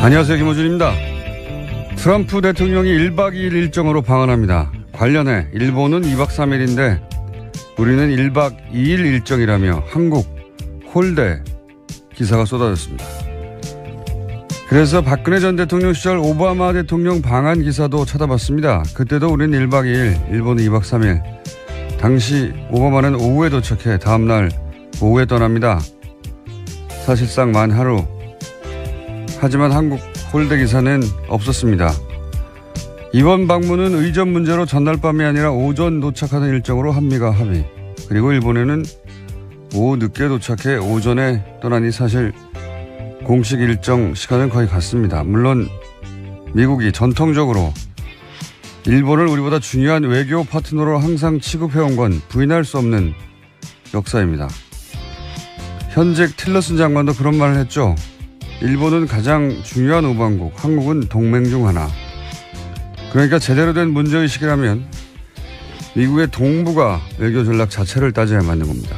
안녕하세요, 김호준입니다. 트럼프 대통령이 1박 2일 일정으로 방한합니다. 관련해 일본은 2박 3일인데 우리는 1박 2일 일정이라며 한국 홀대 기사가 쏟아졌습니다. 그래서 박근혜 전 대통령 시절 오바마 대통령 방한 기사도 찾아봤습니다. 그때도 우리는 1박 2일, 일본은 2박 3일. 당시 오바마는 오후에 도착해 다음날 오후에 떠납니다. 사실상 만 하루. 하지만 한국 홀대 기사는 없었습니다. 이번 방문은 의전 문제로 전날 밤이 아니라 오전 도착하는 일정으로 한미가 합의. 그리고 일본에는 오후 늦게 도착해 오전에 떠나니 사실 공식 일정 시간은 거의 같습니다. 물론 미국이 전통적으로 일본을 우리보다 중요한 외교 파트너로 항상 취급해온 건 부인할 수 없는 역사입니다. 현직 틸러슨 장관도 그런 말을 했죠. 일본은 가장 중요한 우방국, 한국은 동맹 중 하나. 그러니까 제대로 된 문제의식이라면 미국의 동북아 외교 전략 자체를 따져야 맞는 겁니다.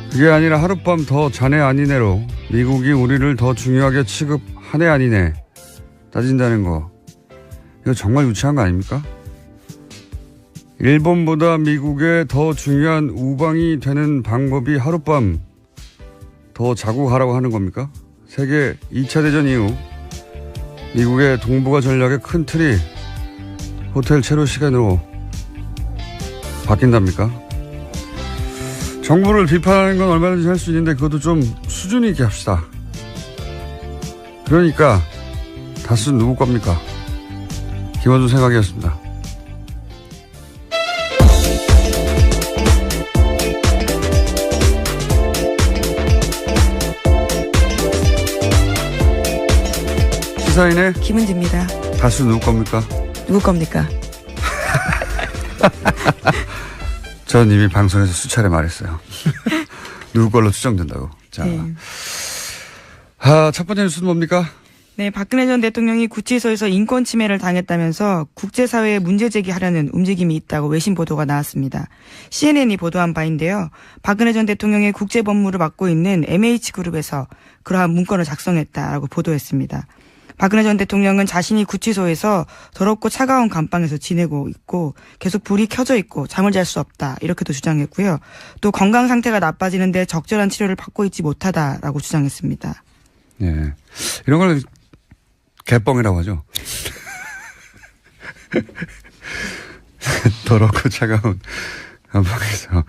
그게 아니라 하룻밤 더 자네 아니네로 미국이 우리를 더 중요하게 취급하네 아니네 따진다는 거. 이거 정말 유치한 거 아닙니까? 일본보다 미국에 더 중요한 우방이 되는 방법이 하룻밤 더 자고 가라고 하는 겁니까? 세계 2차 대전 이후 미국의 동북아 전략의 큰 틀이 호텔 체류 시간으로 바뀐답니까? 정부를 비판하는 건 얼마든지 할 수 있는데 그것도 좀 수준 있게 합시다. 그러니까 다수는 누구 겁니까? 김원준 생각이었습니다. 시사인의 김은지입니다. 다수 누구 겁니까? 누구 겁니까? 전 이미 방송에서 수차례 말했어요. 누구 걸로 추정된다고. 자, 네. 첫 번째 뉴스는 뭡니까? 네, 박근혜 전 대통령이 구치소에서 인권 침해를 당했다면서 국제사회에 문제 제기하려는 움직임이 있다고 외신 보도가 나왔습니다. CNN이 보도한 바인데요. 박근혜 전 대통령의 국제법무를 맡고 있는 MH그룹에서 그러한 문건을 작성했다라고 보도했습니다. 박근혜 전 대통령은 자신이 구치소에서 더럽고 차가운 감방에서 지내고 있고 계속 불이 켜져 있고 잠을 잘 수 없다 이렇게도 주장했고요. 또 건강 상태가 나빠지는데 적절한 치료를 받고 있지 못하다라고 주장했습니다. 예, 이런 걸 개뻥이라고 하죠. 더럽고 차가운 감방에서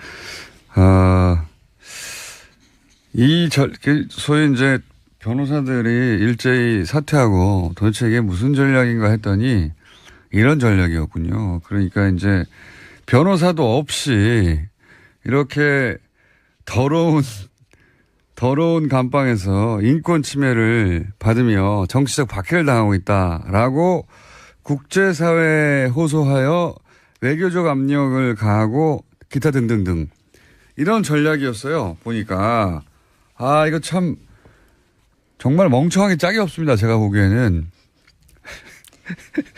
소위 이제 변호사들이 일제히 사퇴하고 도대체 이게 무슨 전략인가 했더니 이런 전략이었군요. 그러니까 이제 변호사도 없이 이렇게 더러운 감방에서 인권 침해를 받으며 정치적 박해를 당하고 있다라고 국제사회에 호소하여 외교적 압력을 가하고 기타 등등등 이런 전략이었어요. 보니까 이거 참 정말 멍청하게 짝이 없습니다. 제가 보기에는.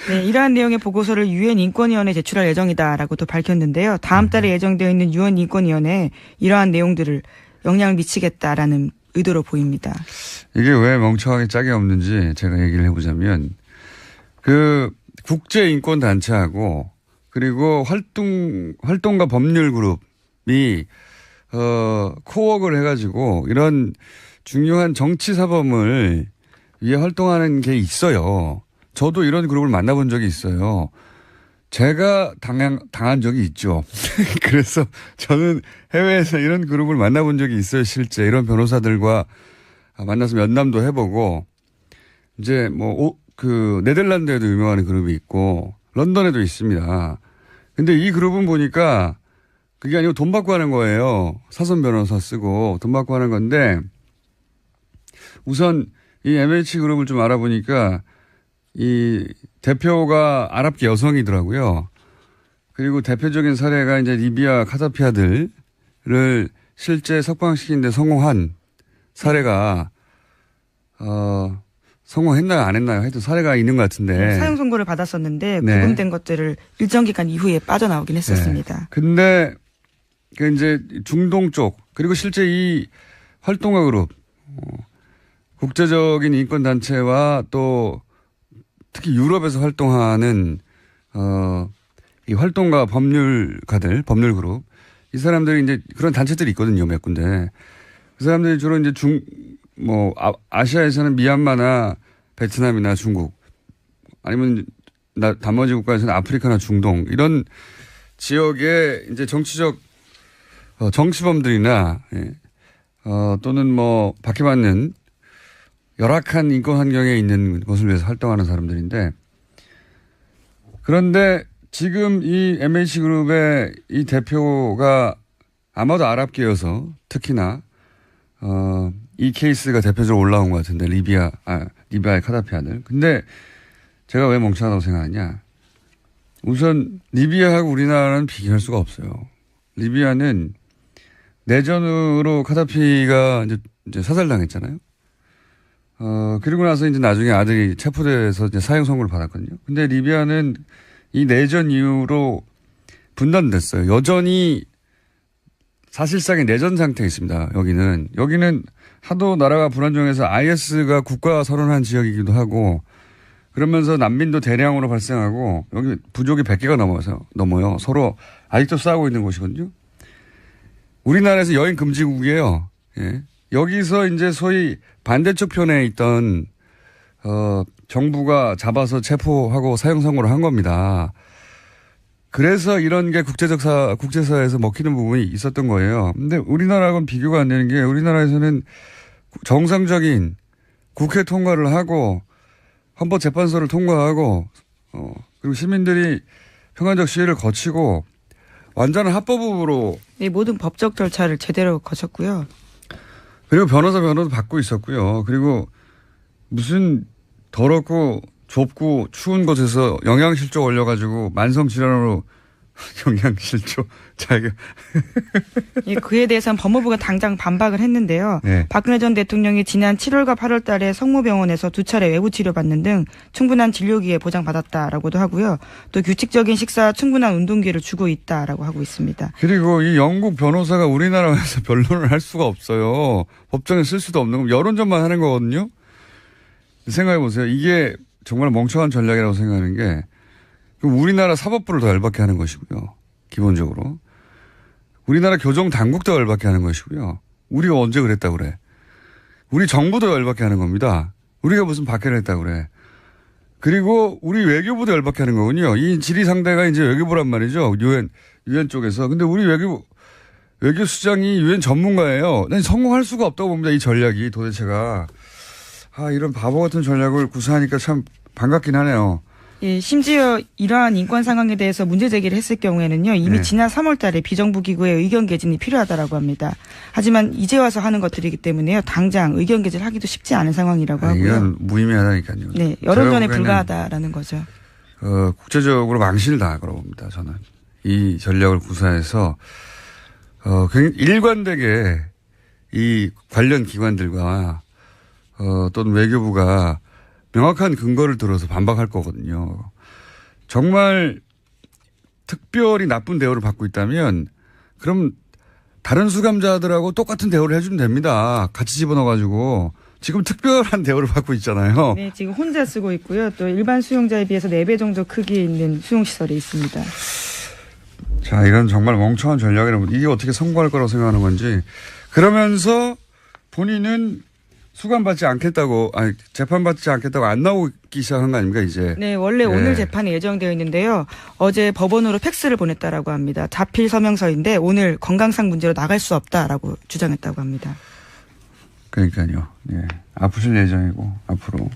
네, 이러한 내용의 보고서를 유엔 인권위원회에 제출할 예정이다라고 또 밝혔는데요. 다음 달에 예정되어 있는 유엔 인권위원회에 이러한 내용들을 영향을 미치겠다라는 의도로 보입니다. 이게 왜 멍청하게 짝이 없는지 제가 얘기를 해보자면 국제인권단체하고 그리고 활동가 법률그룹이 코워크를 해가지고 이런 중요한 정치사범을 위해 활동하는 게 있어요. 저도 이런 그룹을 만나본 적이 있어요. 제가 당한 적이 있죠. 그래서 저는 해외에서 이런 그룹을 만나본 적이 있어요. 실제 이런 변호사들과 만나서 면담도 해보고 이제 네덜란드에도 유명한 그룹이 있고 런던에도 있습니다. 근데 이 그룹은 보니까 그게 아니고 돈 받고 하는 거예요. 사선 변호사 쓰고 돈 받고 하는 건데 우선 이 MH그룹을 좀 알아보니까 이 대표가 아랍계 여성이더라고요. 그리고 대표적인 사례가 이제 리비아 카다피 아들을 실제 석방시키는데 성공한 사례가 성공했나요 안 했나요? 하여튼 사례가 있는 것 같은데. 사형 선고를 받았었는데 구금된 것들을 일정 기간 이후에 빠져나오긴 했었습니다. 근데 그 이제 중동 쪽 그리고 실제 이 활동가 그룹 국제적인 인권단체와 또 특히 유럽에서 활동하는, 이 활동가 법률가들, 법률 그룹, 이 사람들이 이제 그런 단체들이 있거든요, 몇 군데. 그 사람들이 주로 이제 아시아에서는 미얀마나 베트남이나 중국, 아니면 나머지 국가에서는 아프리카나 중동, 이런 지역에 이제 정치범들이나, 예, 또는 박해받는 열악한 인권 환경에 있는 것을 위해서 활동하는 사람들인데, 그런데 지금 이 MH그룹의 이 대표가 아마도 아랍계여서 특히나, 이 케이스가 대표적으로 올라온 것 같은데, 리비아의 카다피 아들. 근데 제가 왜 멍청하다고 생각하냐. 우선, 리비아하고 우리나라는 비교할 수가 없어요. 리비아는 내전으로 카다피가 이제 사살당했잖아요. 그리고 나서 이제 나중에 아들이 체포돼서 이제 사형 선고를 받았거든요. 근데 리비아는 이 내전 이후로 분단됐어요. 여전히 사실상의 내전 상태에 있습니다. 여기는 하도 나라가 불안정해서 IS가 국가 선언한 지역이기도 하고, 그러면서 난민도 대량으로 발생하고, 여기 부족이 100개가 넘어요. 서로 아직도 싸우고 있는 곳이거든요. 우리나라에서 여행 금지국이에요. 예. 여기서 이제 소위 반대쪽 편에 있던, 정부가 잡아서 체포하고 사형 선고를 한 겁니다. 그래서 이런 게 국제사회에서 먹히는 부분이 있었던 거예요. 근데 우리나라하고는 비교가 안 되는 게, 우리나라에서는 정상적인 국회 통과를 하고, 헌법재판소를 통과하고, 그리고 시민들이 평화적 시위를 거치고, 완전한 합법으로. 네, 모든 법적 절차를 제대로 거쳤고요. 그리고 변호도 받고 있었고요. 그리고 무슨 더럽고 좁고 추운 곳에서 영양실조 올려가지고 만성질환으로 영양실조 자기가. 예, 그에 대해서는 법무부가 당장 반박을 했는데요. 네. 박근혜 전 대통령이 지난 7월과 8월 달에 성모병원에서 2차례 외부 치료받는 등 충분한 진료기회 보장받았다라고도 하고요. 또 규칙적인 식사, 충분한 운동기회를 주고 있다라고 하고 있습니다. 그리고 이 영국 변호사가 우리나라에서 변론을 할 수가 없어요. 법정에 쓸 수도 없는 거. 여론전만 하는 거거든요. 생각해 보세요. 이게 정말 멍청한 전략이라고 생각하는 게, 우리나라 사법부를 더 열받게 하는 것이고요. 기본적으로. 우리나라 교정 당국도 열받게 하는 것이고요. 우리가 언제 그랬다고 그래. 우리 정부도 열받게 하는 겁니다. 우리가 무슨 박해를 했다고 그래. 그리고 우리 외교부도 열받게 하는 거군요. 이 질의 상대가 이제 외교부란 말이죠. 유엔 쪽에서. 근데 우리 외교수장이 유엔 전문가예요. 난 성공할 수가 없다고 봅니다. 이 전략이 도대체가. 이런 바보 같은 전략을 구사하니까 참 반갑긴 하네요. 예, 심지어 이러한 인권 상황에 대해서 문제 제기를 했을 경우에는요, 이미 네. 지난 3월 달에 비정부 기구의 의견 개진이 필요하다라고 합니다. 하지만 이제 와서 하는 것들이기 때문에요, 당장 의견 개진하기도 쉽지 않은 상황이라고 하고요. 이건 무의미하다니까요. 네, 여론전에 불과하다라는 거죠. 국제적으로 망신을 당할 거라고 봅니다. 저는 이 전략을 구사해서 굉장히 일관되게 이 관련 기관들과 또는 외교부가 명확한 근거를 들어서 반박할 거거든요. 정말 특별히 나쁜 대우를 받고 있다면 그럼 다른 수감자들하고 똑같은 대우를 해주면 됩니다. 같이 집어넣어가지고. 지금 특별한 대우를 받고 있잖아요. 네, 지금 혼자 쓰고 있고요. 또 일반 수용자에 비해서 4배 정도 크기에 있는 수용시설이 있습니다. 자, 이건 정말 멍청한 전략이라고. 이게 어떻게 성공할 거라고 생각하는 건지. 그러면서 본인은 수감받지 않겠다고, 재판받지 않겠다고 안 나오기 시작한 거 아닙니까, 이제? 네, 원래 오늘 재판이 예정되어 있는데요. 어제 법원으로 팩스를 보냈다라고 합니다. 자필 서명서인데 오늘 건강상 문제로 나갈 수 없다라고 주장했다고 합니다. 그러니까요. 예. 아프실 예정이고, 앞으로.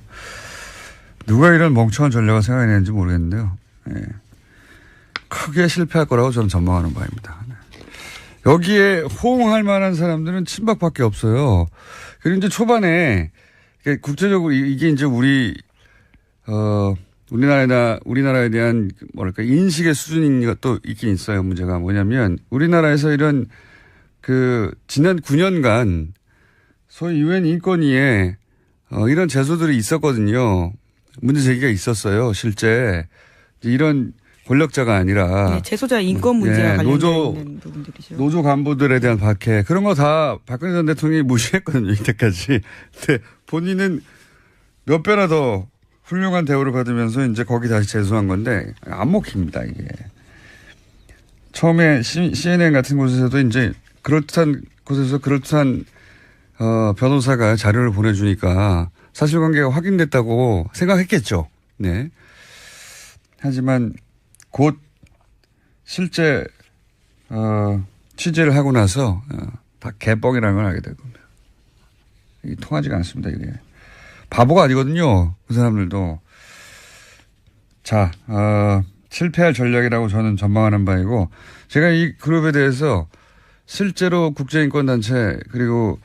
누가 이런 멍청한 전략을 생각했는지 모르겠는데요. 예. 크게 실패할 거라고 저는 전망하는 바입니다. 네. 여기에 호응할 만한 사람들은 친박밖에 없어요. 그리고 이제 초반에 국제적으로 이게 이제 우리나라에 대한 뭐랄까 인식의 수준인 것도 있긴 있어요. 문제가 뭐냐면 우리나라에서 이런 지난 9년간 소위 유엔 인권위에 이런 제소들이 있었거든요. 문제 제기가 있었어요. 실제 이런 권력자가 아니라 네, 재소자 인권 문제와 예, 관련된 있는 부분들이죠. 노조 간부들에 대한 박해 그런 거 다 박근혜 전 대통령이 무시했거든요. 이때까지. 근데 본인은 몇 배나 더 훌륭한 대우를 받으면서 이제 거기 다시 재수한 건데 안 먹힙니다. 이게. 처음에 CNN 같은 곳에서도 이제 그럴듯한 곳에서 그럴듯한 변호사가 자료를 보내주니까 사실관계가 확인됐다고 생각했겠죠. 네. 하지만 곧 실제 취재를 하고 나서 다 개뻥이라는 걸 알게 될 겁니다. 이게 통하지가 않습니다. 이게 바보가 아니거든요. 그 사람들도. 자, 실패할 전략이라고 저는 전망하는 바이고 제가 이 그룹에 대해서 실제로 국제인권단체 그리고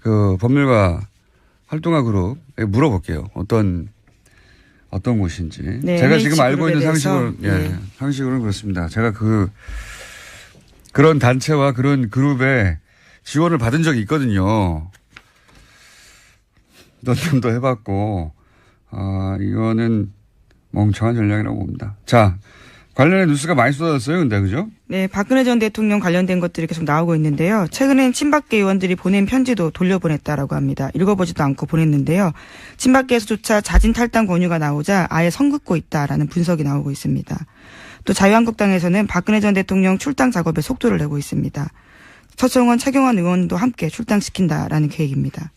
그 법률가 활동가 그룹에 물어볼게요. 어떤 곳인지. 네, 제가 지금 MH 알고 있는 그룹에 상식으로, 대해서, 예, 상식으로는 그렇습니다. 제가 그런 단체와 그런 그룹에 지원을 받은 적이 있거든요. 논문도 해봤고, 이거는 멍청한 전략이라고 봅니다. 자, 관련된 뉴스가 많이 쏟아졌어요. 근데, 그죠? 네, 박근혜 전 대통령 관련된 것들이 계속 나오고 있는데요. 최근엔 친박계 의원들이 보낸 편지도 돌려보냈다라고 합니다. 읽어보지도 않고 보냈는데요. 친박계에서조차 자진 탈당 권유가 나오자 아예 선긋고 있다라는 분석이 나오고 있습니다. 또 자유한국당에서는 박근혜 전 대통령 출당 작업에 속도를 내고 있습니다. 서청원, 최경환 의원도 함께 출당시킨다라는 계획입니다.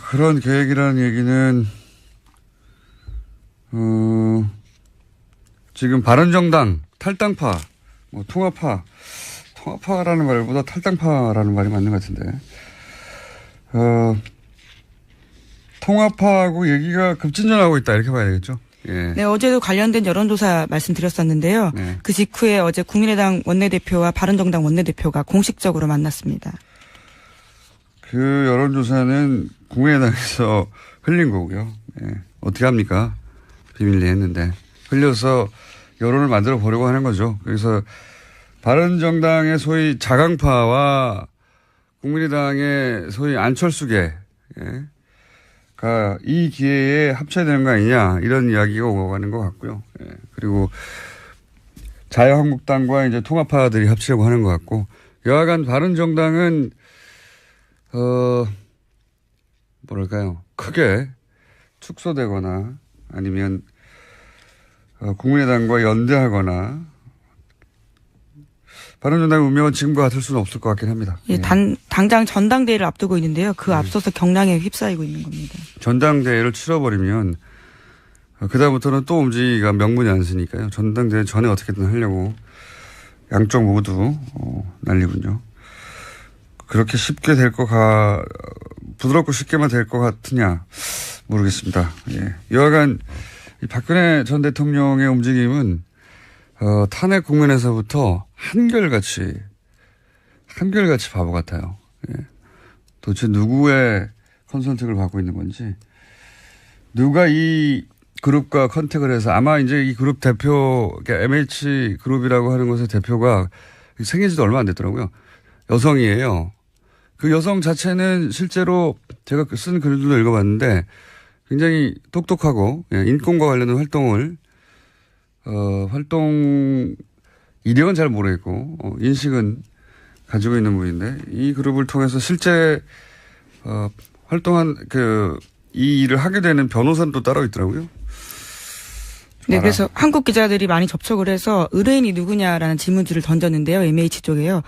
그런 계획이라는 얘기는, 지금 바른정당, 탈당파, 뭐 통합파라는 말보다 탈당파라는 말이 맞는 것 같은데, 통합파하고 얘기가 급진전하고 있다 이렇게 봐야 되겠죠. 예. 네, 어제도 관련된 여론조사 말씀드렸었는데요. 네. 그 직후에 어제 국민의당 원내대표와 바른정당 원내대표가 공식적으로 만났습니다. 그 여론조사는 국민의당에서 흘린 거고요. 예. 어떻게 합니까? 비밀리에 했는데. 흘려서 여론을 만들어 보려고 하는 거죠. 그래서 바른정당의 소위 자강파와 국민의당의 소위 안철수계, 예. 이 기회에 합쳐야 되는 거 아니냐 이런 이야기가 오고 가는 것 같고요. 예. 그리고 자유한국당과 이제 통합파들이 합치려고 하는 것 같고 여하간 바른정당은 뭐랄까요 크게 축소되거나 아니면 국민의당과 연대하거나 바른정당의 운명은 지금과 같을 수는 없을 것 같긴 합니다. 예, 당장 전당대회를 앞두고 있는데요. 그 앞서서 경랑에 휩싸이고 있는 겁니다. 전당대회를 치러버리면 그다음부터는 또 움직이기가 명분이 안 쓰니까요. 전당대회 전에 어떻게든 하려고 양쪽 모두 난리군요. 그렇게 쉽게 부드럽고 쉽게만 될 것 같으냐 모르겠습니다. 예. 여하간 이 박근혜 전 대통령의 움직임은 탄핵 국면에서부터 한결같이 바보 같아요. 예. 도대체 누구의 컨설팅을 받고 있는 건지, 누가 이 그룹과 컨택을 해서 아마 이제 이 그룹 대표, MH 그룹이라고 하는 것의 대표가 생긴 지도 얼마 안 됐더라고요. 여성이에요. 그 여성 자체는 실제로 제가 쓴 글들도 읽어봤는데 굉장히 똑똑하고 인권과 관련된 활동 이력은 잘 모르겠고 인식은 가지고 있는 분인데 이 그룹을 통해서 실제 활동한 이 일을 하게 되는 변호사는 또 따로 있더라고요. 네, 그래서 한국 기자들이 많이 접촉을 해서 의뢰인이 누구냐라는 질문들을 던졌는데요. MH 쪽에요.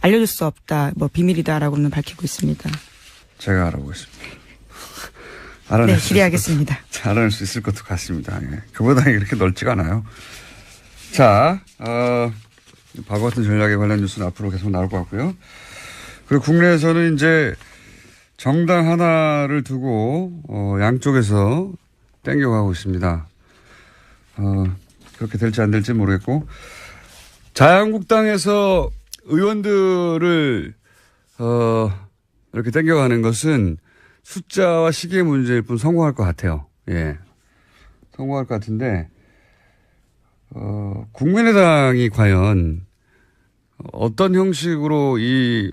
알려줄 수 없다, 비밀이다라고는 밝히고 있습니다. 제가 알아보겠습니다. 네, 기대하겠습니다. 알아낼 수 있을 것도 같습니다. 예. 그보다 이렇게 넓지가 않아요. 자, 바보 같은 전략에 관련 뉴스는 앞으로 계속 나올 것 같고요. 그리고 국내에서는 이제 정당 하나를 두고 양쪽에서 땡겨가고 있습니다. 그렇게 될지 안 될지 모르겠고 자유한국당에서 의원들을 이렇게 땡겨가는 것은 숫자와 시기의 문제일 뿐 성공할 것 같아요. 예. 성공할 것 같은데, 국민의당이 과연 어떤 형식으로 이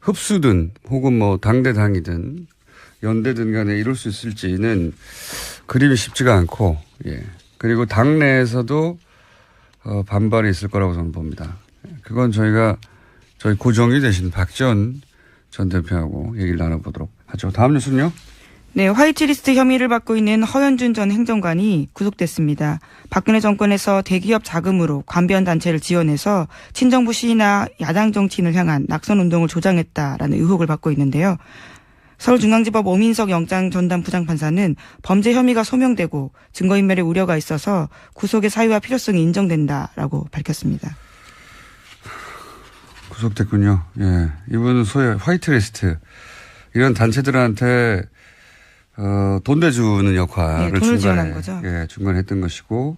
흡수든 혹은 당대당이든 연대든 간에 이룰 수 있을지는 그림이 쉽지가 않고, 예. 그리고 당내에서도 반발이 있을 거라고 저는 봅니다. 그건 저희 고정이 되신 박지원 전 대표하고 얘기를 나눠보도록 하죠. 다음 뉴스는요? 네, 화이트리스트 혐의를 받고 있는 허현준 전 행정관이 구속됐습니다. 박근혜 정권에서 대기업 자금으로 관변 단체를 지원해서 친정부 시위나 야당 정치인을 향한 낙선 운동을 조장했다라는 의혹을 받고 있는데요. 서울중앙지법 오민석 영장 전담 부장판사는 범죄 혐의가 소명되고 증거인멸의 우려가 있어서 구속의 사유와 필요성이 인정된다라고 밝혔습니다. 구속됐군요. 예. 이분은 소위 화이트리스트 이런 단체들한테 돈 대주는 역할을 네, 돈을 지원한 거죠. 중간에 했던 것이고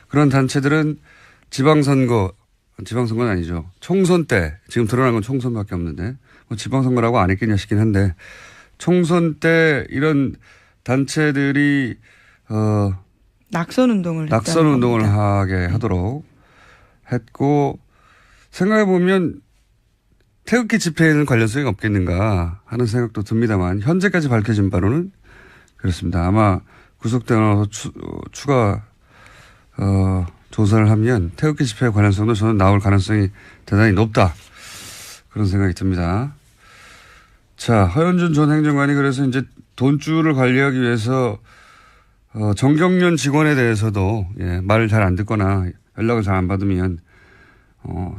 그런 단체들은 지방선거는 아니죠. 총선 때 지금 드러난 건 총선밖에 없는데 뭐 지방선거라고 안 했겠냐 싶긴 한데 총선 때 이런 단체들이 낙선 운동을 하게 하도록 했고 생각해 보면 태극기 집회에는 관련성이 없겠는가 하는 생각도 듭니다만 현재까지 밝혀진 바로는 그렇습니다. 아마 구속되어서 추가 조사를 하면 태극기 집회의 관련성도 저는 나올 가능성이 대단히 높다. 그런 생각이 듭니다. 자, 허현준 전 행정관이 그래서 이제 돈줄을 관리하기 위해서 정경련 직원에 대해서도 말을 잘 안 듣거나 연락을 잘 안 받으면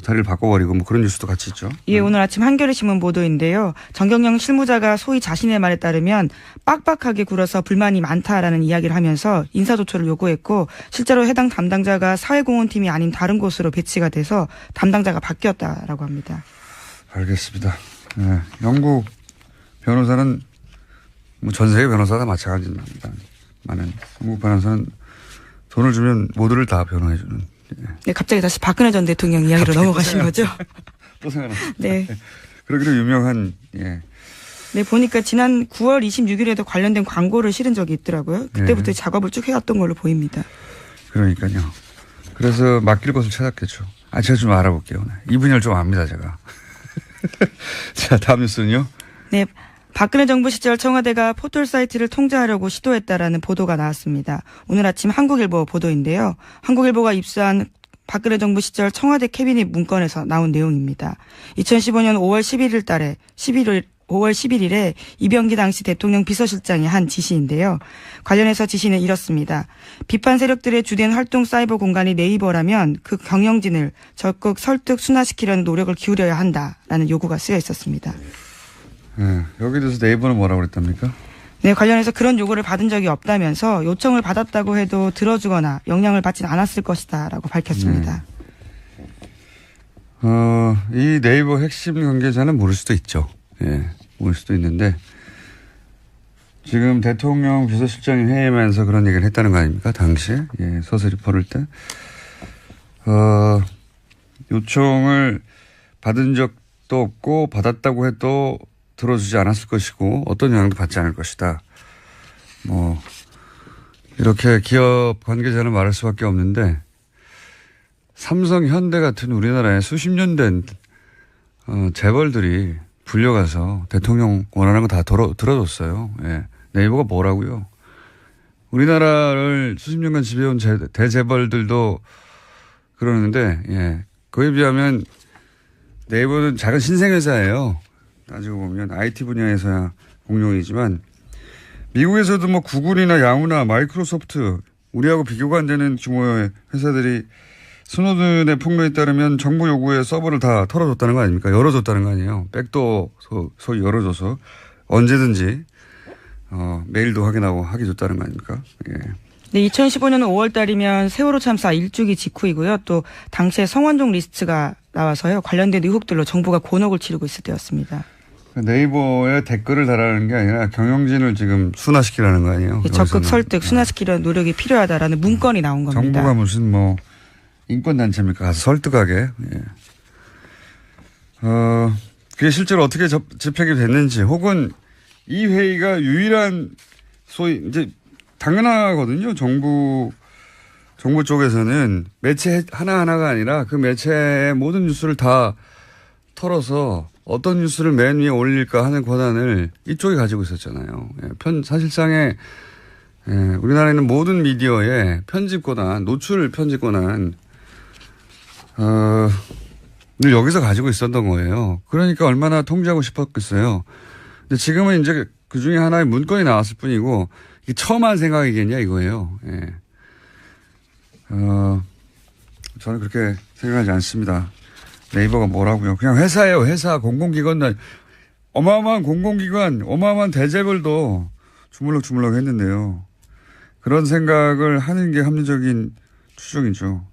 자리를 바꿔버리고 뭐 그런 뉴스도 같이 있죠. 예, 오늘 아침 한겨레신문 보도인데요. 정경영 실무자가 소위 자신의 말에 따르면 빡빡하게 굴어서 불만이 많다라는 이야기를 하면서 인사조처를 요구했고 실제로 해당 담당자가 사회공헌팀이 아닌 다른 곳으로 배치가 돼서 담당자가 바뀌었다라고 합니다. 알겠습니다. 네, 영국 변호사는 뭐 전 세계 변호사가 마찬가지입니다. 많은 영국 변호사는 돈을 주면 모두를 다 변호해주는. 네, 갑자기 다시 박근혜 전 대통령 이야기로 넘어가신 거죠? 또 생각났어요. 네. 그러기로 유명한, 네, 보니까 지난 9월 26일에도 관련된 광고를 실은 적이 있더라고요. 그때부터 작업을 쭉 해왔던 걸로 보입니다. 그러니까요. 그래서 맡길 곳을 찾았겠죠. 제가 좀 알아볼게요. 이 분야를 좀 압니다, 제가. 자, 다음 뉴스는요? 네. 박근혜 정부 시절 청와대가 포털 사이트를 통제하려고 시도했다라는 보도가 나왔습니다. 오늘 아침 한국일보 보도인데요. 한국일보가 입수한 박근혜 정부 시절 청와대 캐비닛 문건에서 나온 내용입니다. 2015년 5월 11일에 이병기 당시 대통령 비서실장이 한 지시인데요. 관련해서 지시는 이렇습니다. 비판 세력들의 주된 활동 사이버 공간이 네이버라면 그 경영진을 적극 설득 순화시키려는 노력을 기울여야 한다라는 요구가 쓰여 있었습니다. 네, 여기 대해서 네이버는 뭐라고 그랬답니까? 네, 관련해서 그런 요구를 받은 적이 없다면서 요청을 받았다고 해도 들어주거나 영향을 받진 않았을 것이다라고 밝혔습니다. 이 네이버 핵심 관계자는 모를 수도 있죠. 모를 수도 있는데 지금 대통령 비서실장이 회의하면서 그런 얘기를 했다는 거 아닙니까? 당시에 서슬이 퍼를 때 요청을 받은 적도 없고 받았다고 해도 들어주지 않았을 것이고 어떤 영향도 받지 않을 것이다. 뭐 이렇게 기업 관계자는 말할 수밖에 없는데 삼성, 현대 같은 우리나라에 수십 년 된 재벌들이 불려가서 대통령 원하는 거 다 들어줬어요. 네이버가 뭐라고요? 우리나라를 수십 년간 지배해온 대재벌들도 그러는데 그에 비하면 네이버는 작은 신생회사예요. 따지고 보면 IT 분야에서야 공룡이지만 미국에서도 뭐 구글이나 야후나 마이크로소프트 우리하고 비교가 안 되는 규모의 회사들이 스노든의 폭로에 따르면 정부 요구에 서버를 다 털어줬다는 거 아닙니까? 열어줬다는 거 아니에요. 백도 소위 열어줘서 언제든지 메일도 확인하고 하게 줬다는 거 아닙니까? 네, 2015년 5월 달이면 세월호 참사 1주기 직후이고요. 또 당시에 성완종 리스트가 나와서요. 관련된 의혹들로 정부가 곤혹을 치르고 있을 때였습니다. 네이버에 댓글을 달라는 게 아니라 경영진을 지금 순화시키라는 거 아니에요? 적극 설득, 순화시키려는 노력이 필요하다라는 문건이 나온 겁니다. 정부가 무슨 뭐 인권단체입니까? 가서 설득하게. 그게 실제로 어떻게 집행이 됐는지 혹은 이 회의가 유일한 소위 이제 당연하거든요. 정부 쪽에서는 매체 하나하나가 아니라 그 매체의 모든 뉴스를 다 털어서 어떤 뉴스를 맨 위에 올릴까 하는 권한을 이쪽이 가지고 있었잖아요. 사실상의 예, 우리나라에 있는 모든 미디어에 편집 권한, 노출 편집 권한, 늘 여기서 가지고 있었던 거예요. 그러니까 얼마나 통제하고 싶었겠어요. 근데 지금은 이제 그 중에 하나의 문건이 나왔을 뿐이고, 이게 처음 한 생각이겠냐 이거예요. 예. 저는 그렇게 생각하지 않습니다. 네이버가 뭐라고요. 그냥 회사예요. 회사, 공공기관, 어마어마한 공공기관, 어마어마한 대재벌도 주물럭주물럭 했는데요. 그런 생각을 하는 게 합리적인 추정이죠.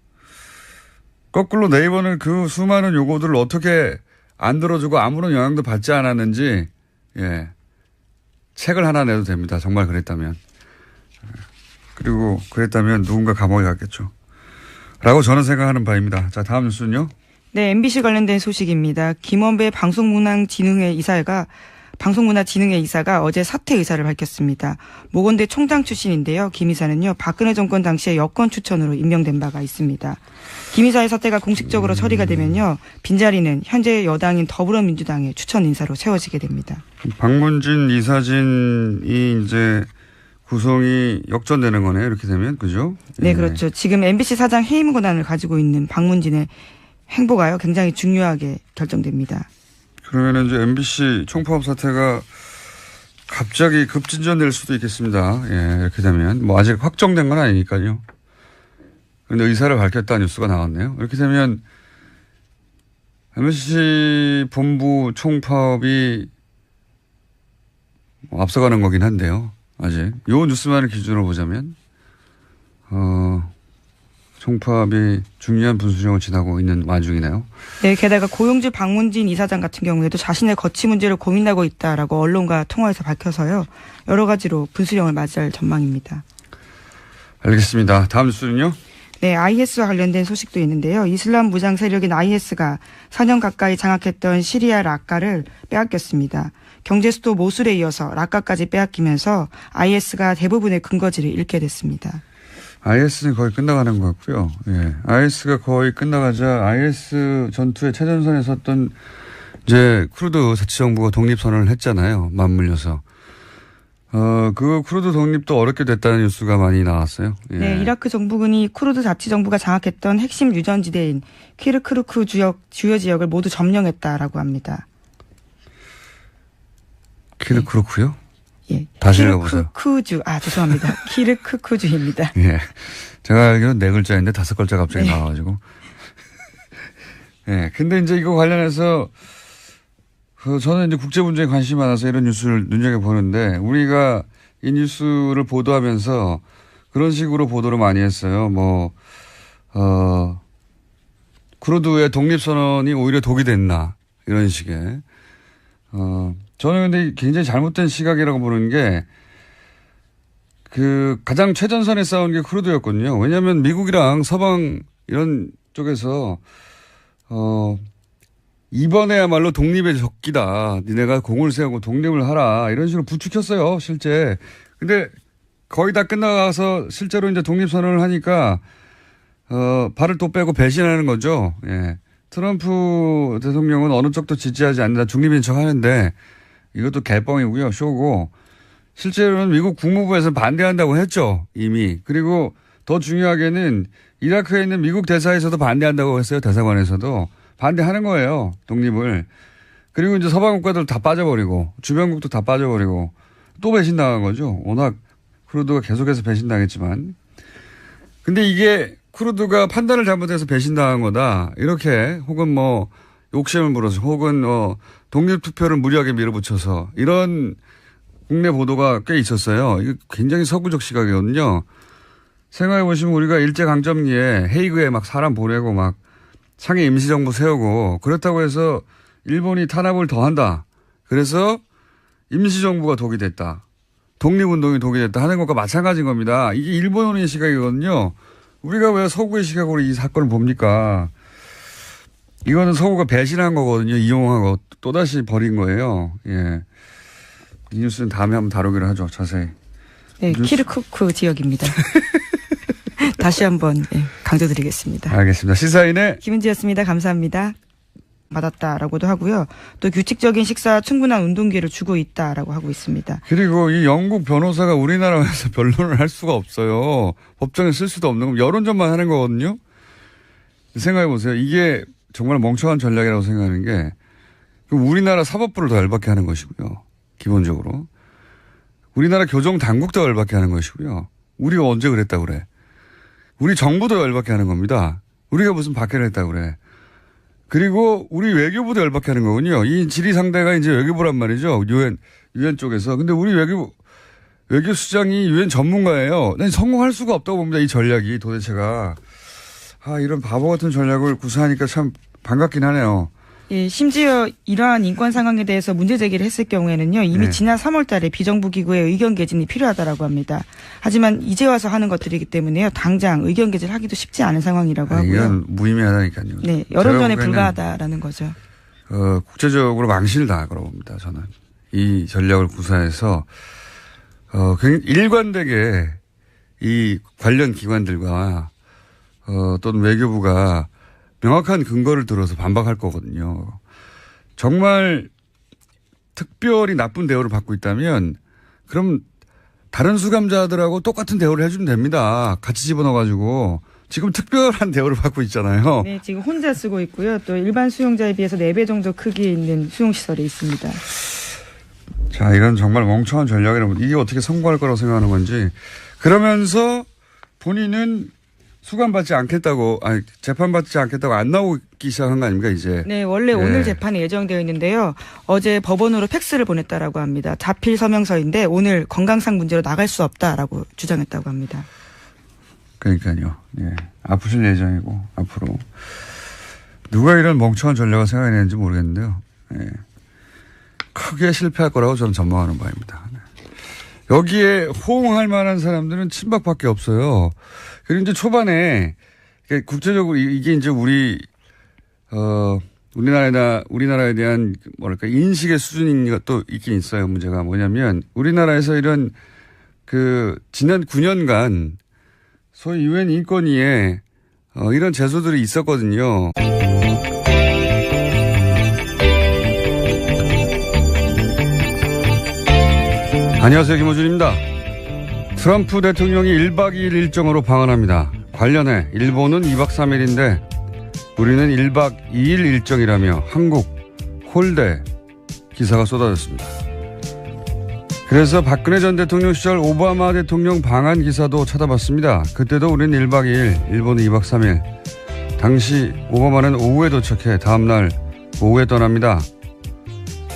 거꾸로 네이버는 그 수많은 요구들을 어떻게 안 들어주고 아무런 영향도 받지 않았는지, 예. 책을 하나 내도 됩니다. 정말 그랬다면. 그리고 그랬다면 누군가 감옥에 갔겠죠. 라고 저는 생각하는 바입니다. 자, 다음 뉴스는요. 네, MBC 관련된 소식입니다. 김원배 방송문화진흥회 이사가 어제 사퇴 의사를 밝혔습니다. 모건대 총장 출신인데요. 김 이사는요, 박근혜 정권 당시에 여권 추천으로 임명된 바가 있습니다. 김 이사의 사퇴가 공식적으로 처리가 되면요, 빈자리는 현재 여당인 더불어민주당의 추천 인사로 채워지게 됩니다. 박문진 이사진이 이제 구성이 역전되는 거네요. 이렇게 되면. 그죠? 네, 그렇죠. 지금 MBC 사장 해임 권한을 가지고 있는 박문진의 행보가요, 굉장히 중요하게 결정됩니다. 그러면 이제 MBC 총파업 사태가 갑자기 급진전될 수도 있겠습니다. 예, 이렇게 되면. 뭐 아직 확정된 건 아니니까요. 그런데 의사를 밝혔다는 뉴스가 나왔네요. 이렇게 되면 MBC 본부 총파업이 앞서가는 거긴 한데요. 아직. 요 뉴스만을 기준으로 보자면, 총파업이 중요한 분수령을 지나고 있는 와중이네요. 네, 게다가 고용주 박문진 이사장 같은 경우에도 자신의 거취 문제를 고민하고 있다라고 언론과 통화에서 밝혀서요, 여러 가지로 분수령을 맞이할 전망입니다. 알겠습니다. 다음 뉴스는요? 네, IS와 관련된 소식도 있는데요. 이슬람 무장 세력인 IS가 4년 가까이 장악했던 시리아 라카를 빼앗겼습니다. 경제 수도 모술에 이어서 라카까지 빼앗기면서 IS가 대부분의 근거지를 잃게 됐습니다. IS는 거의 끝나가는 것 같고요. 예. IS가 거의 끝나가자 IS 전투의 최전선에 섰던 이제 쿠르드 자치정부가 독립선언을 했잖아요. 맞물려서. 그 쿠르드 독립도 어렵게 됐다는 뉴스가 많이 나왔어요. 예. 네, 이라크 정부군이 쿠르드 자치정부가 장악했던 핵심 유전지대인 키르크루크 주요 지역을 모두 점령했다라고 합니다. 키르크루크요? 예. 다시 읽어보세요. 키르크쿠주. 죄송합니다. 키르크쿠주입니다. 예. 제가 알기로는 4글자인데 5글자 갑자기 네. 나와가지고. 예. 근데 이제 이거 관련해서 저는 이제 국제 문제에 관심이 많아서 이런 뉴스를 눈여겨보는데 우리가 이 뉴스를 보도하면서 그런 식으로 보도를 많이 했어요. 쿠르드의 독립선언이 오히려 독이 됐나. 이런 식의. 저는 근데 굉장히 잘못된 시각이라고 보는 게 가장 최전선에 싸운 게 쿠르드였거든요. 왜냐하면 미국이랑 서방 이런 쪽에서 이번에야말로 독립의 적기다. 니네가 공을 세우고 독립을 하라. 이런 식으로 부추겼어요, 실제. 근데 거의 다 끝나가서 실제로 이제 독립선언을 하니까 발을 또 빼고 배신하는 거죠. 예. 트럼프 대통령은 어느 쪽도 지지하지 않는다. 중립인 척 하는데 이것도 개뻥이고요. 쇼고. 실제로는 미국 국무부에서 반대한다고 했죠. 이미. 그리고 더 중요하게는 이라크에 있는 미국 대사에서도 반대한다고 했어요. 대사관에서도. 반대하는 거예요. 독립을. 그리고 이제 서방 국가들 다 빠져버리고 주변국도 다 빠져버리고 또 배신당한 거죠. 워낙 쿠르드가 계속해서 배신당했지만. 근데 이게 쿠르드가 판단을 잘못해서 배신당한 거다. 이렇게 혹은 욕심을 부려서 혹은 독립투표를 무리하게 밀어붙여서 이런 국내 보도가 꽤 있었어요. 이거 굉장히 서구적 시각이거든요. 생각해 보시면 우리가 일제강점기에 헤이그에 막 사람 보내고 막 상해 임시정부 세우고 그렇다고 해서 일본이 탄압을 더 한다. 그래서 임시정부가 독이 됐다. 독립운동이 독이 됐다 하는 것과 마찬가지인 겁니다. 이게 일본의 시각이거든요. 우리가 왜 서구의 시각으로 이 사건을 봅니까? 이거는 서구가 배신한 거거든요. 이용하고 또다시 버린 거예요. 예. 이 뉴스는 다음에 한번 다루기로 하죠. 자세히. 네, 키르크쿠 지역입니다. 다시 한번 강조드리겠습니다. 알겠습니다. 시사인의 김은지였습니다. 감사합니다. 받았다라고도 하고요. 또 규칙적인 식사, 충분한 운동기를 주고 있다라고 하고 있습니다. 그리고 이 영국 변호사가 우리나라에서 변론을 할 수가 없어요. 법정에 쓸 수도 없는 거 여론전만 하는 거거든요. 생각해 보세요. 이게 정말 멍청한 전략이라고 생각하는 게 우리나라 사법부를 더 열받게 하는 것이고요. 기본적으로. 우리나라 교정 당국도 열받게 하는 것이고요. 우리가 언제 그랬다고 그래. 우리 정부도 열받게 하는 겁니다. 우리가 무슨 박해를 했다고 그래. 그리고 우리 외교부도 열받게 하는 거군요. 이 질의 상대가 이제 외교부란 말이죠. 유엔 쪽에서. 근데 우리 외교수장이 유엔 전문가예요. 난 성공할 수가 없다고 봅니다. 이 전략이 도대체가. 이런 바보 같은 전략을 구사하니까 참 반갑긴 하네요. 예, 심지어 이러한 인권 상황에 대해서 문제 제기를 했을 경우에는요. 이미 네. 지난 3월 달에 비정부 기구의 의견 개진이 필요하다라고 합니다. 하지만 이제 와서 하는 것들이기 때문에요. 당장 의견 개진을 하기도 쉽지 않은 상황이라고 하고요. 이건 무의미하다니까요. 네, 여론전에 불과하다라는 거죠. 국제적으로 망신을 당할 거라고 봅니다. 저는. 이 전략을 구사해서 굉장히 일관되게 이 관련 기관들과 또는 외교부가 명확한 근거를 들어서 반박할 거거든요. 정말 특별히 나쁜 대우를 받고 있다면 그럼 다른 수감자들하고 똑같은 대우를 해주면 됩니다. 같이 집어넣어가지고. 지금 특별한 대우를 받고 있잖아요. 네, 지금 혼자 쓰고 있고요. 또 일반 수용자에 비해서 4배 정도 크기에 있는 수용시설이 있습니다. 자, 이건 정말 멍청한 전략이라고. 이게 어떻게 성공할 거라고 생각하는 건지. 그러면서 본인은 수감받지 않겠다고, 재판받지 않겠다고 안 나오기 시작한 거 아닙니까, 이제? 네, 원래 오늘 재판이 예정되어 있는데요. 어제 법원으로 팩스를 보냈다라고 합니다. 자필 서명서인데 오늘 건강상 문제로 나갈 수 없다라고 주장했다고 합니다. 그러니까요. 예. 아프실 예정이고, 앞으로. 누가 이런 멍청한 전략을 생각해냈는지 모르겠는데요. 예. 크게 실패할 거라고 저는 전망하는 바입니다. 네. 여기에 호응할 만한 사람들은 친박밖에 없어요. 그리고 이제 초반에 국제적으로 이게 이제 우리나라에 대한 뭐랄까 인식의 수준인 것도 있긴 있어요. 문제가 뭐냐면 우리나라에서 이런 지난 9년간 소위 유엔 인권위에 이런 제소들이 있었거든요. 안녕하세요. 김호준입니다. 트럼프 대통령이 1박 2일 일정으로 방한합니다. 관련해 일본은 2박 3일인데 우리는 1박 2일 일정이라며 한국 홀대 기사가 쏟아졌습니다. 그래서 박근혜 전 대통령 시절 오바마 대통령 방한 기사도 찾아봤습니다. 그때도 우리는 1박 2일, 일본은 2박 3일. 당시 오바마는 오후에 도착해 다음날 오후에 떠납니다.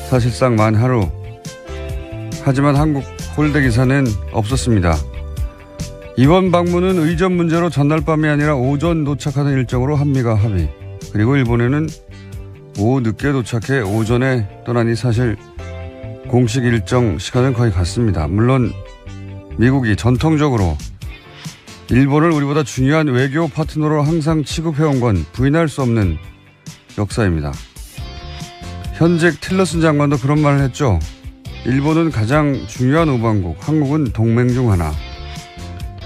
사실상 만 하루. 하지만 한국 홀대 기사는 없었습니다. 이번 방문은 의전 문제로 전날 밤이 아니라 오전 도착하는 일정으로 한미가 합의. 그리고 일본에는 오후 늦게 도착해 오전에 떠나니 사실 공식 일정 시간은 거의 같습니다. 물론 미국이 전통적으로 일본을 우리보다 중요한 외교 파트너로 항상 취급해온 건 부인할 수 없는 역사입니다. 현직 틸러슨 장관도 그런 말을 했죠. 일본은 가장 중요한 우방국, 한국은 동맹 중 하나.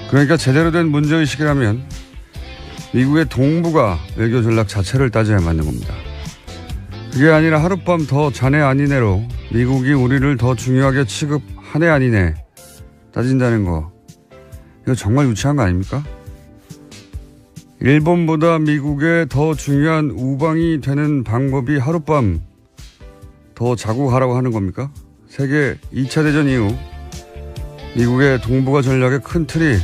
그러니까 제대로 된 문제의식이라면 미국의 동북아 외교 전략 자체를 따져야 맞는 겁니다. 그게 아니라 하룻밤 더 자네 아니네로 미국이 우리를 더 중요하게 취급하네 아니네 따진다는 거. 이거 정말 유치한 거 아닙니까? 일본보다 미국에 더 중요한 우방이 되는 방법이 하룻밤 더 자고 가라고 하는 겁니까? 세계 2차 대전 이후 미국의 동북아 전략의 큰 틀이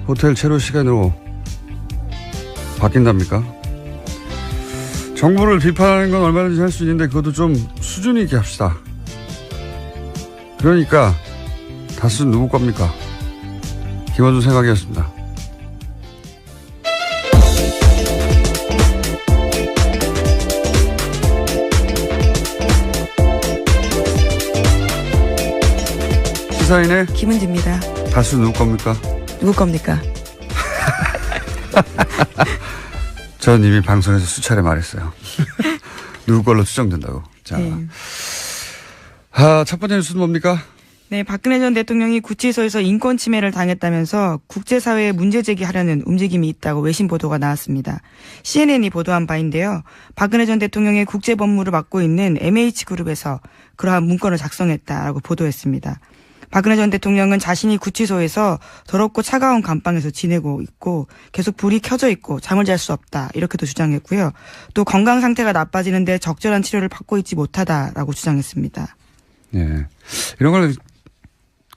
호텔 체류 시간으로 바뀐답니까? 정부를 비판하는 건 얼마든지 할 수 있는데 그것도 좀 수준 있게 합시다. 그러니까 다수는 누구 겁니까? 김원준 생각이었습니다. 시사인의 김은지입니다. 다수 누구 겁니까? 누구 겁니까? 전 이미 방송에서 수차례 말했어요. 누구 걸로 추정된다고. 자, 네. 첫 번째 뉴스는 뭡니까? 네, 박근혜 전 대통령이 구치소에서 인권 침해를 당했다면서 국제사회에 문제 제기하려는 움직임이 있다고 외신 보도가 나왔습니다. CNN이 보도한 바인데요. 박근혜 전 대통령의 국제법무를 맡고 있는 MH그룹에서 그러한 문건을 작성했다라고 보도했습니다. 박근혜 전 대통령은 자신이 구치소에서 더럽고 차가운 감방에서 지내고 있고 계속 불이 켜져 있고 잠을 잘 수 없다 이렇게도 주장했고요. 또 건강 상태가 나빠지는데 적절한 치료를 받고 있지 못하다라고 주장했습니다. 네, 이런 걸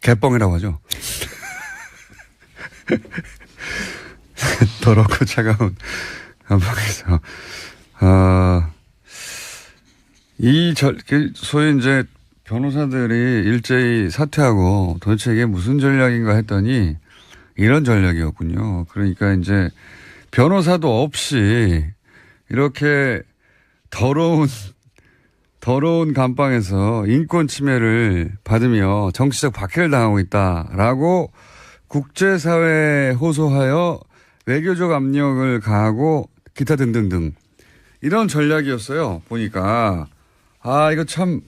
개뻥이라고 하죠. 더럽고 차가운 감방에서 소위 이제 변호사들이 일제히 사퇴하고 도대체 이게 무슨 전략인가 했더니 이런 전략이었군요. 그러니까 이제 변호사도 없이 이렇게 더러운 감방에서 인권 침해를 받으며 정치적 박해를 당하고 있다라고 국제사회에 호소하여 외교적 압력을 가하고 기타 등등등 이런 전략이었어요. 보니까 이거 참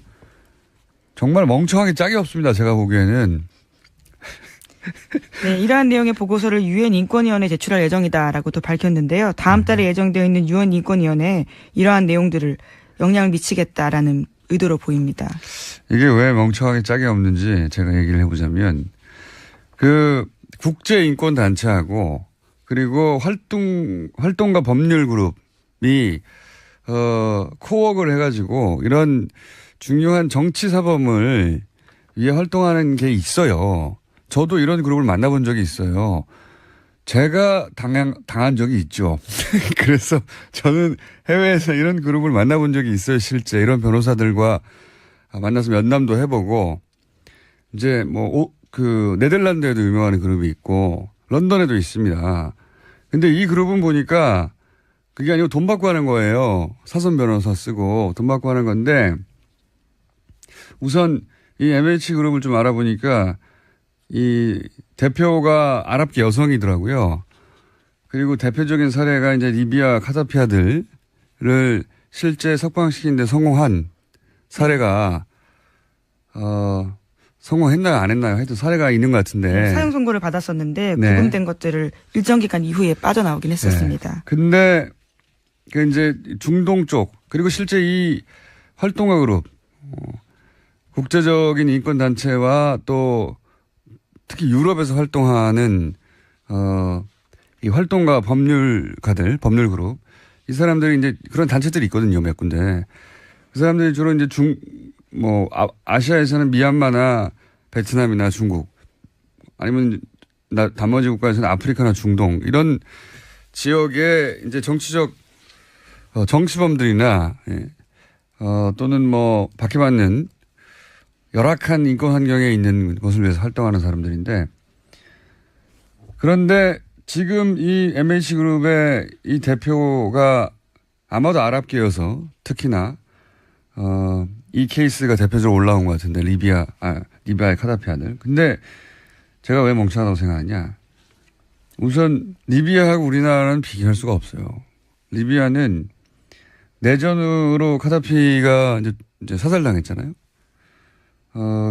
정말 멍청하게 짝이 없습니다. 제가 보기에는. 네, 이러한 내용의 보고서를 유엔 인권위원회에 제출할 예정이다라고 또 밝혔는데요. 다음 달에 예정되어 있는 유엔 인권위원회에 이러한 내용들을 영향을 미치겠다라는 의도로 보입니다. 이게 왜 멍청하게 짝이 없는지 제가 얘기를 해보자면 그 국제인권단체하고 그리고 활동가 법률그룹이 코워크를 해가지고 이런 중요한 정치사범을 위해 활동하는 게 있어요. 저도 이런 그룹을 만나본 적이 있어요. 제가 당한 적이 있죠. 그래서 저는 해외에서 이런 그룹을 만나본 적이 있어요. 실제 이런 변호사들과 만나서 면담도 해보고 이제 네덜란드에도 유명한 그룹이 있고 런던에도 있습니다. 근데 이 그룹은 보니까 그게 아니고 돈 받고 하는 거예요. 사선 변호사 쓰고 돈 받고 하는 건데 우선 이 MH그룹을 좀 알아보니까 이 대표가 아랍계 여성이더라고요. 그리고 대표적인 사례가 이제 리비아 카다피 아들을 실제 석방시키는데 성공한 사례가 성공했나요 안 했나요? 하여튼 사례가 있는 것 같은데. 사형 선고를 받았었는데 구금된 것들을 일정 기간 이후에 빠져나오긴 했었습니다. 근데 그 이제 중동 쪽 그리고 실제 이 활동가 그룹 국제적인 인권단체와 또 특히 유럽에서 활동하는 이 활동가 법률가들 법률그룹 이 사람들이 이제 그런 단체들이 있거든요 몇 군데 그 사람들이 주로 이제 아시아에서는 미얀마나 베트남이나 중국 아니면 나머지 국가에서는 아프리카나 중동 이런 지역에 이제 정치적 정치범들이나 또는 박해받는 열악한 인권 환경에 있는 것을 위해서 활동하는 사람들인데 그런데 지금 이 MH그룹의 이 대표가 아마도 아랍계여서 특히나 이 케이스가 대표적으로 올라온 것 같은데 리비아의 카다피 아들. 근데 제가 왜 멍청하다고 생각하냐. 우선 리비아하고 우리나라는 비교할 수가 없어요. 리비아는 내전으로 카다피가 이제 사살당했잖아요.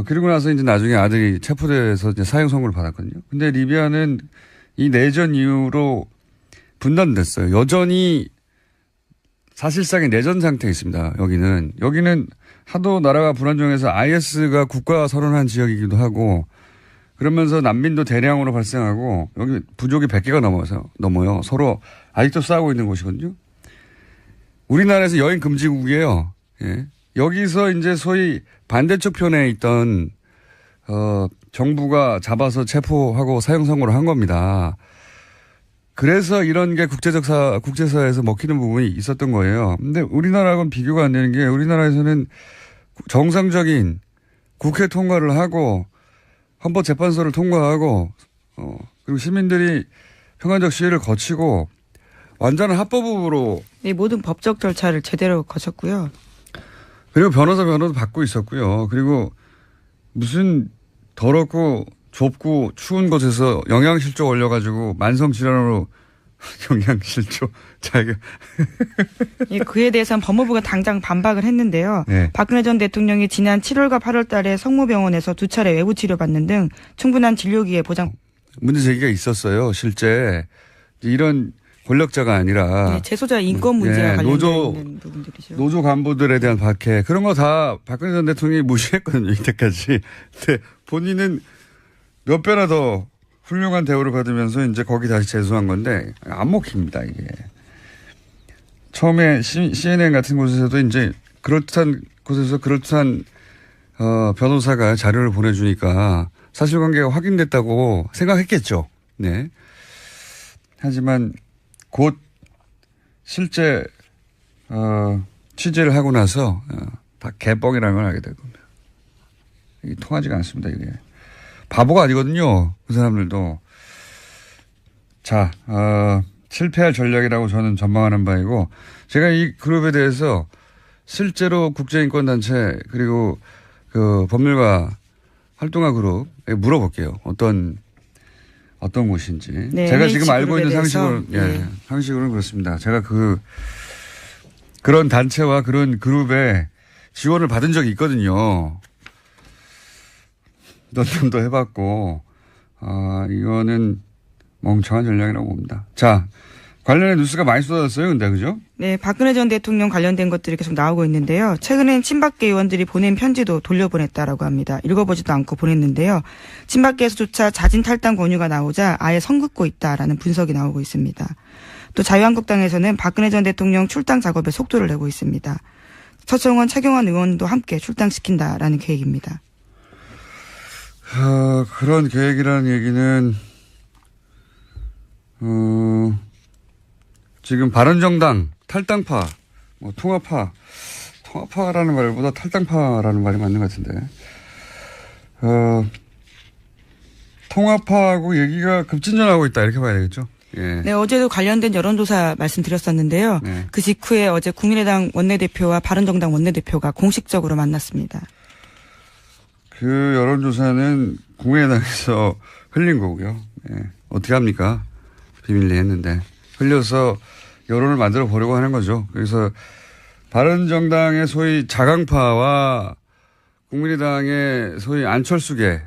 그리고 나서 이제 나중에 아들이 체포돼서 이제 사형 선고를 받았거든요. 근데 리비아는 이 내전 이후로 분단됐어요. 여전히 사실상의 내전 상태에 있습니다. 여기는 하도 나라가 불안정해서 IS가 국가 선언한 지역이기도 하고 그러면서 난민도 대량으로 발생하고 여기 부족이 100개가 넘어요. 서로 아직도 싸우고 있는 곳이거든요. 우리나라에서 여행 금지국이에요. 예. 여기서 이제 소위 반대쪽 편에 있던 정부가 잡아서 체포하고 사형 선고를 한 겁니다. 그래서 이런 게 국제사회에서 먹히는 부분이 있었던 거예요. 근데 우리나라하고는 비교가 안 되는 게 우리나라에서는 정상적인 국회 통과를 하고 헌법재판소를 통과하고 그리고 시민들이 평화적 시위를 거치고 완전한 합법으로 네, 모든 법적 절차를 제대로 거쳤고요. 그리고 변호도 받고 있었고요. 그리고 무슨 더럽고 좁고 추운 곳에서 영양실조 올려가지고 만성질환으로 영양실조. 자, 이거. 예, 그에 대해서는 법무부가 당장 반박을 했는데요. 네. 박근혜 전 대통령이 지난 7월과 8월 달에 성모병원에서 2차례 외부 치료받는 등 충분한 진료기회 보장. 문제 제기가 있었어요. 실제 이런 권력자가 아니라 네, 재소자 인권 문제와 예, 관련된 있는 부분들이죠. 노조 간부들에 대한 박해 그런 거 다 박근혜 전 대통령이 무시했거든요. 이때까지. 근데 본인은 몇 배나 더 훌륭한 대우를 받으면서 이제 거기 다시 재수한 건데 안 먹힙니다. 이게. 처음에 CNN 같은 곳에서도 이제 그렇듯한 곳에서 그렇듯한 변호사가 자료를 보내주니까 사실관계가 확인됐다고 생각했겠죠. 네. 하지만 곧 실제 취재를 하고 나서 다 개뻥이라는 걸 알게 될 겁니다. 이게 통하지가 않습니다. 이게 바보가 아니거든요. 그 사람들도. 자, 실패할 전략이라고 저는 전망하는 바이고 제가 이 그룹에 대해서 실제로 국제인권단체 그리고 그 법률가 활동가 그룹에 물어볼게요. 어떤 곳인지. 네, 제가 지금 NH 알고 있는 그룹에 상식으로, 대해서, 예, 상식으로는 그렇습니다. 제가 그런 단체와 그런 그룹에 지원을 받은 적이 있거든요. 논문도 해봤고, 이거는 멍청한 전략이라고 봅니다. 자, 관련된 뉴스가 많이 쏟아졌어요, 근데, 그죠? 네, 박근혜 전 대통령 관련된 것들이 계속 나오고 있는데요. 최근엔 친박계 의원들이 보낸 편지도 돌려보냈다라고 합니다. 읽어보지도 않고 보냈는데요. 친박계에서조차 자진 탈당 권유가 나오자 아예 선긋고 있다라는 분석이 나오고 있습니다. 또 자유한국당에서는 박근혜 전 대통령 출당 작업에 속도를 내고 있습니다. 서청원, 최경환 의원도 함께 출당시킨다라는 계획입니다. 그런 계획이라는 얘기는, 지금 바른정당, 탈당파, 뭐 통합파라는 말보다 탈당파라는 말이 맞는 것 같은데, 통합파하고 얘기가 급진전하고 있다 이렇게 봐야 되겠죠. 예. 네, 어제도 관련된 여론조사 말씀드렸었는데요. 네. 그 직후에 어제 국민의당 원내대표와 바른정당 원내대표가 공식적으로 만났습니다. 그 여론조사는 국민의당에서 흘린 거고요. 예. 어떻게 합니까? 비밀리에 했는데. 흘려서 여론을 만들어 보려고 하는 거죠. 그래서 바른정당의 소위 자강파와 국민의당의 소위 안철수계